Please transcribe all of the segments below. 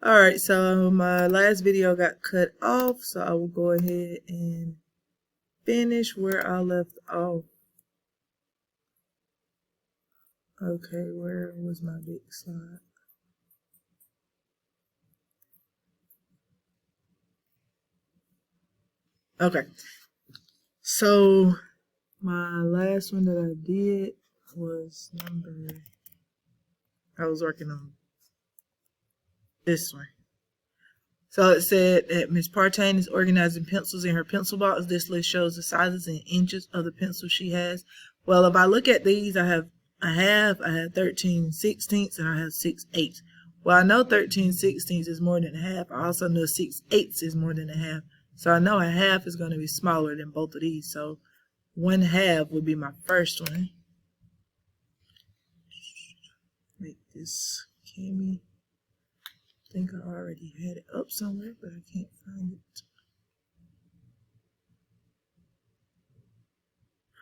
Alright, so my last video got cut off, so I will go ahead and finish where I left off. Okay, where was my big slide? Okay, so my last one that I did was I was working on this one. So it said that Miss Partain is organizing pencils in her pencil box. This list shows the sizes in inches of the pencils she has. Well, if I look at these, I have 13/16, and I have 6/8. Well, I know 13/16 is more than a half. I also know 6/8 is more than a half. So I know a half is going to be smaller than both of these. So 1/2 would be my first one. Make this Cami. I think I already had it up somewhere, but I can't find it.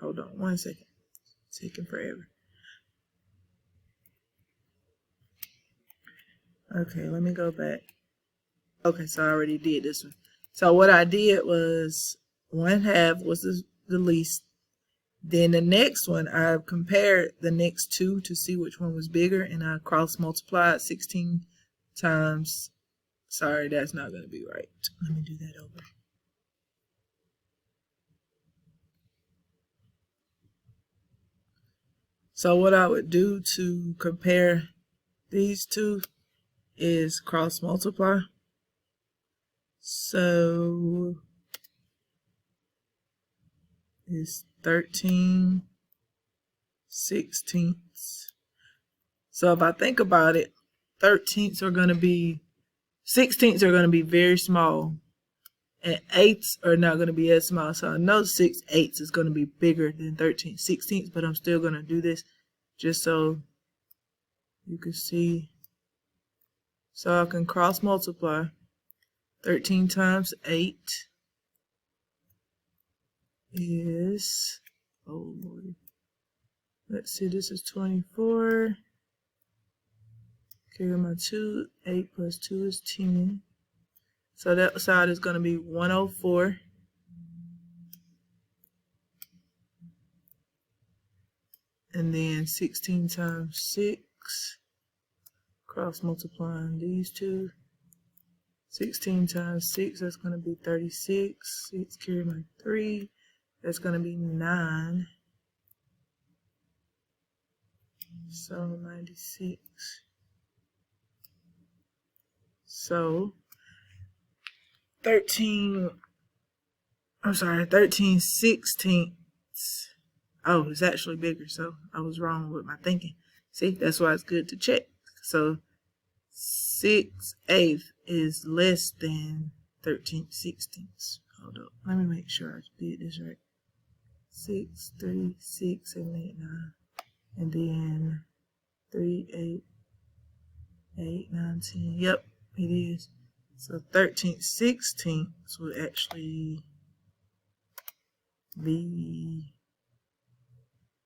Hold on 1 second. It's taking forever. Okay, let me go back. Okay, so I already did this one. So what I did was 1/2 was the least. Then the next one, I compared the next two to see which one was bigger, and I cross multiplied 16 times. Sorry, that's not going to be right. Let me do that over. So what I would do to compare these two is cross multiply. So it's 13/16. So if I think about it, 13ths are going to be, 16ths are going to be very small, and 8ths are not going to be as small. So I know 6/8 is going to be bigger than 13/16, but I'm still going to do this just so you can see. So I can cross multiply. 13 times 8 is, oh Lord, let's see, this is 24. Carry my 2, 8 plus 2 is 10. So that side is going to be 104. And then 16 times 6, cross multiplying these two. 16 times 6, that's going to be 36. 6 carry my 3, that's going to be 9. So 96. So 13/16. Oh, it's actually bigger, so I was wrong with my thinking. See, that's why it's good to check. So 6/8 is less than 13/16. Hold up, let me make sure I did this right. 6, 3, 6, 7, 8, 9, and then 3, 8, 8, 9, 10. Yep, it is. So 13/16 would actually be,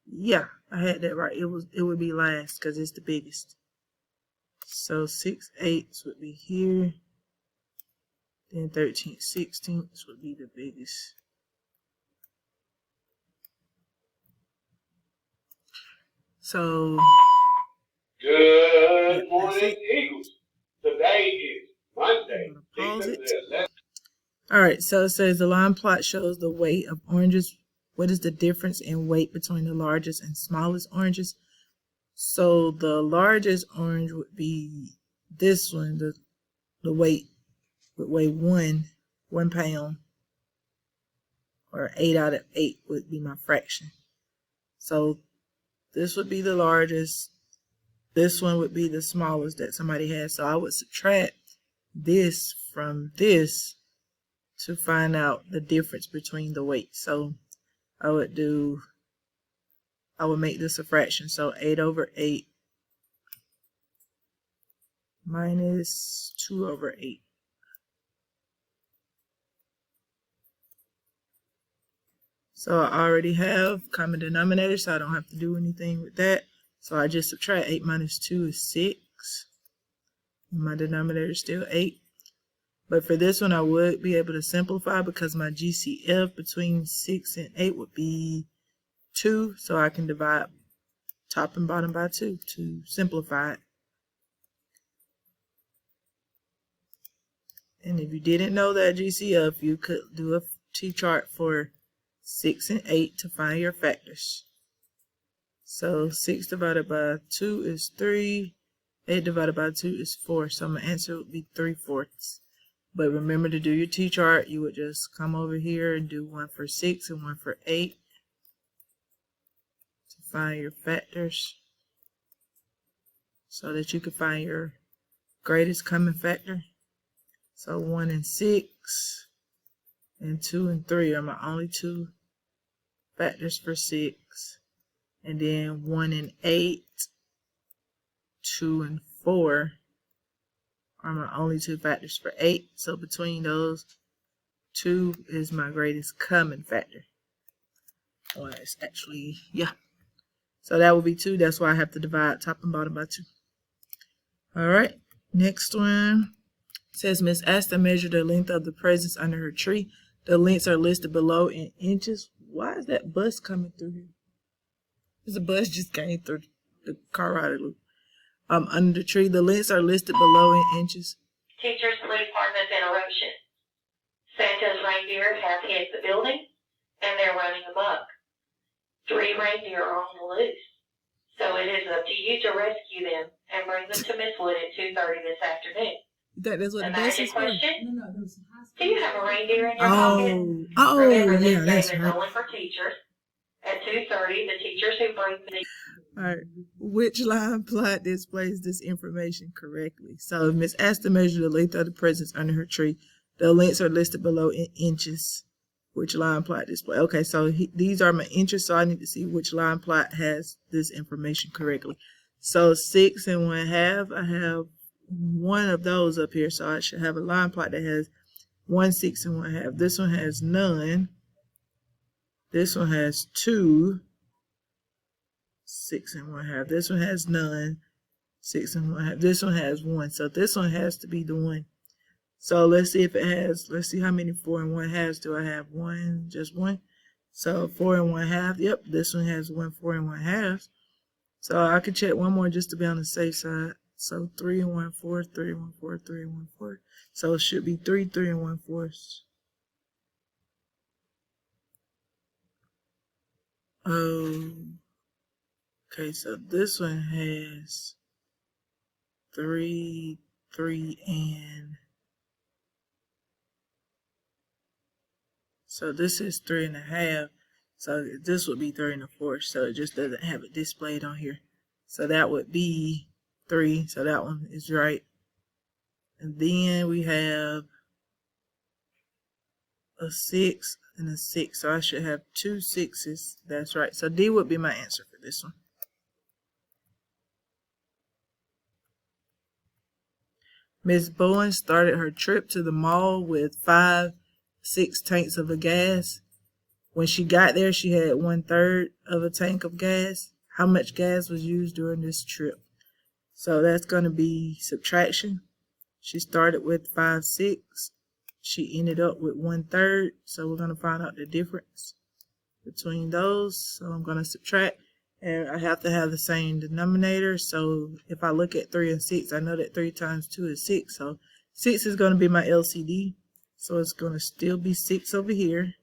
yeah, I had that right. It would be last because it's the biggest. So 6/8 would be here. Then 13/16 would be the biggest. So good morning, Eagles. Today is Monday. Pause it. Alright, so it says the line plot shows the weight of oranges. What is the difference in weight between the largest and smallest oranges? So the largest orange would be this one. The weight would weigh 1 pound, or 8 out of 8 would be my fraction. So this would be the largest. This one would be the smallest that somebody has. So I would subtract this from this to find out the difference between the weight. So I would make this a fraction. So 8/8 minus 2/8. So I already have common denominator, so I don't have to do anything with that. So I just subtract 8 minus 2 is 6. My denominator is still 8. But for this one, I would be able to simplify because my GCF between 6 and 8 would be 2. So I can divide top and bottom by 2 to simplify it. And if you didn't know that GCF, you could do a T-chart for 6 and 8 to find your factors. So 6 divided by 2 is 3. 8 divided by 2 is 4. So my answer would be 3/4. But remember to do your T-chart. You would just come over here and do one for 6 and one for 8 to find your factors so that you can find your greatest common factor. So 1 and 6 and 2 and 3 are my only two factors for 6. And then 1 and 8, 2 and 4 are my only two factors for 8. So between those two is my greatest common factor. Well, it's actually, yeah. So that will be 2. That's why I have to divide top and bottom by 2. All right. Next one. It says Miss Asta measured the length of the presents under her tree. The lengths are listed below in inches. Why is that bus coming through here? There's a bus just came through the car ride loop. Under the tree, the lengths are listed below in inches. Teachers, please pardon this interruption. Santa's reindeer have hit the building, and they're running amok. 3 reindeer are on the loose, so it is up to you to rescue them and bring them to Miss Wood at 2:30 this afternoon. That's what the bus is for? Question? Do you have a reindeer in your pocket? Yeah, Remember, this game that's is right. only for teachers. At 2:30, the teachers who bring the... All right. Which line plot displays this information correctly? So Miss Asta measured the length of the presents under her tree. The lengths are listed below in inches. Which line plot display? Okay, so these are my inches, so I need to see which line plot has this information correctly. So 6 and 1/2, I have one of those up here, so I should have a line plot that has 1 6 and 1/2. This one has none. This one has 2 6 and 1/2. This one has none. 6 and 1/2. This one has 1. So this one has to be the one. So let's see if it has, let's see how many 4 and 1/2 do I have? 1, just 1. So 4 and 1/2. Yep, this one has 1 4 and 1/2. So I can check one more just to be on the safe side. So 3 and 1/4, 3 and 1/4, 3 and 1/4. So it should be 3 3 and 1/4. Oh, okay. So this one has 3 3 and so this is 3 1/2. So this would be 3 1/4. So it just doesn't have it displayed on here. So that would be 3. So that one is right. And then we have a 6 and a 6. So I should have 2 6s. That's right. So D would be my answer for this one. Miss Bowen started her trip to the mall with 5 6 tanks of gas. When she got there, she had 1/3 of a tank of gas. How much gas was used during this trip? So that's going to be subtraction. She started with 5 6. She ended up with 1/3. So we're going to find out the difference between those. So I'm going to subtract. And I have to have the same denominator. So if I look at 3 and 6, I know that 3 times 2 is 6. So 6 is going to be my LCD. So it's going to still be 6 over here.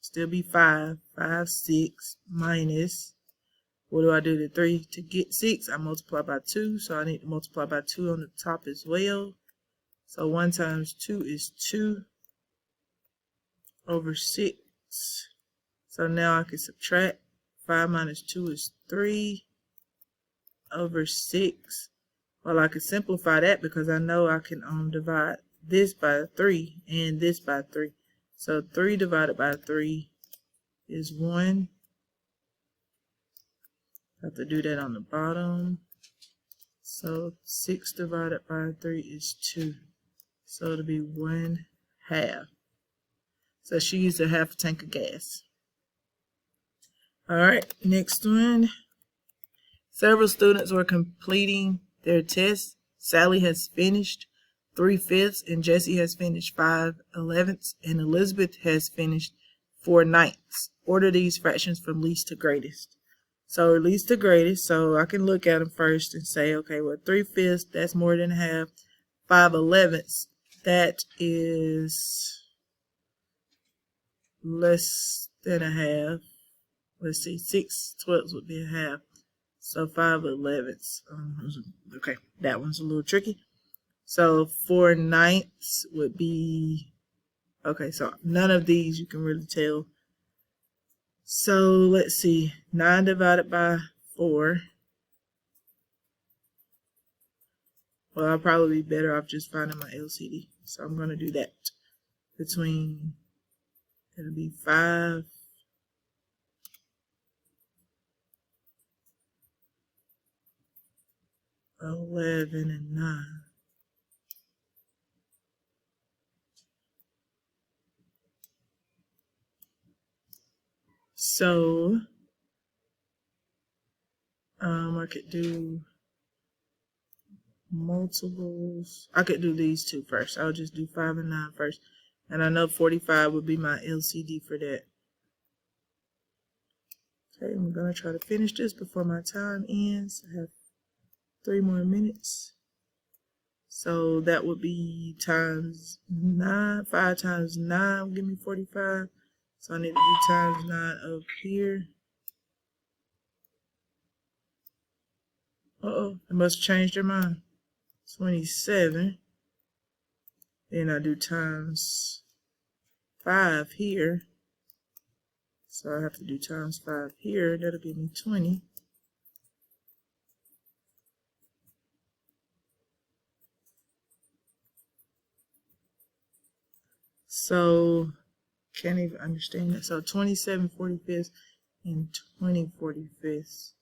Still be 5. 5, 6 minus, what do I do to 3? To get 6, I multiply by 2. So I need to multiply by 2 on the top as well. So 1 times 2 is 2 over 6. So now I can subtract. 5 minus 2 is 3 over 6. Well, I can simplify that because I know I can divide this by 3 and this by 3. So 3 divided by 3 is 1. I have to do that on the bottom. So 6 divided by 3 is 2. So it'll be 1/2. So she used a half tank of gas. All right, next one. Several students were completing their tests Sally has finished 3/5, and Jesse has finished 5/11, and Elizabeth has finished 4/9. Order these fractions from least to greatest. So least to greatest, so I can look at them first and say, okay, well, 3/5, that's more than half. 5/11, that is less than a half. Let's see, 6/12 would be a half. So 5/11. Okay, that one's a little tricky. So 4/9 would be, okay, so none of these you can really tell. So let's see, 9 divided by 4. Well, I'll probably be better off just finding my LCD. So I'm going to do that. Between, it'll be 5, 11, and 9. So, I could do multiples. I could do these two first. I'll just do 5 and 9 first. And I know 45 would be my LCD for that. Okay, I'm going to try to finish this before my time ends. I have 3 more minutes. So that would be times 9. 5 times 9 will give me 45. So I need to do times 9 up here. Uh-oh, I must have changed their mind. 27. Then I do times 5 here. So I have to do times 5 here. That'll give me 20. So, can't even understand that. So 27/45 and 20/45.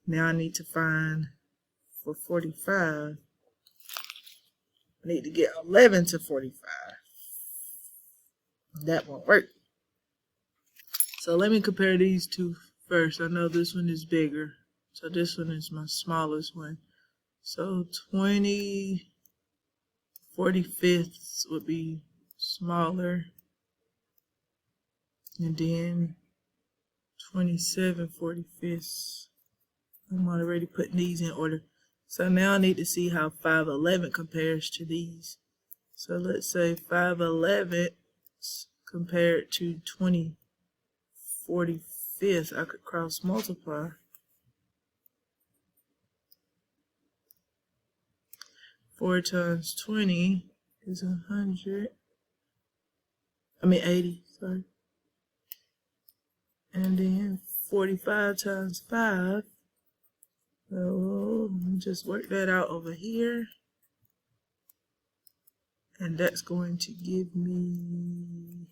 Now I need to find for 45. I need to get 11 to 45. That won't work. So let me compare these two first. I know this one is bigger. So this one is my smallest one. So 20/45 would be smaller. And then 27/45. I'm already putting these in order. So now I need to see how 5/11 compares to these. So let's say 5/11 compared to 20/45. I could cross multiply. 4 times 20 is 100. 80, sorry. And then 45 times 5. So just work that out over here. And that's going to give me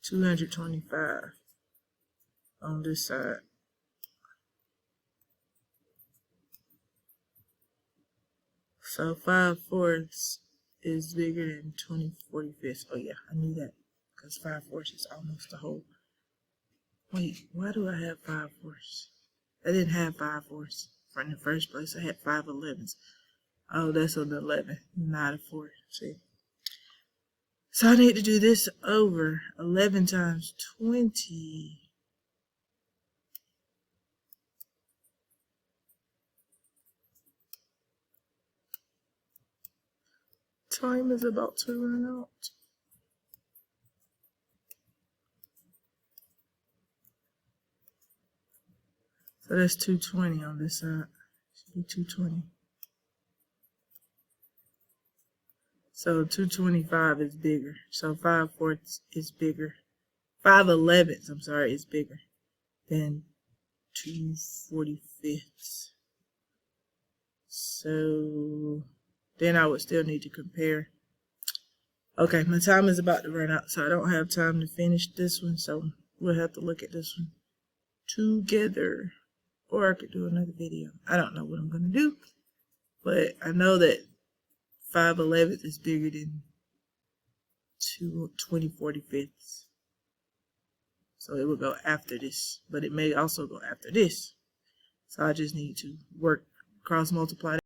225 on this side. So 5/4 is bigger than 20/45. Oh yeah, I knew that. Because 5/4 is almost the whole. Wait, why do I have 5/4? I didn't have 5/4 in the first place. I had 5/11. Oh, that's an 11, not a 4. See? So I need to do this over 11 times 20. Time is about to run out. So that's 220 on this side. Should be 220. So 225 is bigger. So 5/4 is bigger. 5/11, I'm sorry, is bigger than 2/45. So then I would still need to compare. Okay, my time is about to run out, so I don't have time to finish this one. So we'll have to look at this one together. Or I could do another video. I don't know what I'm going to do. But I know that 5/11 is bigger than 20/45. So it will go after this. But it may also go after this. So I just need to work, cross multiply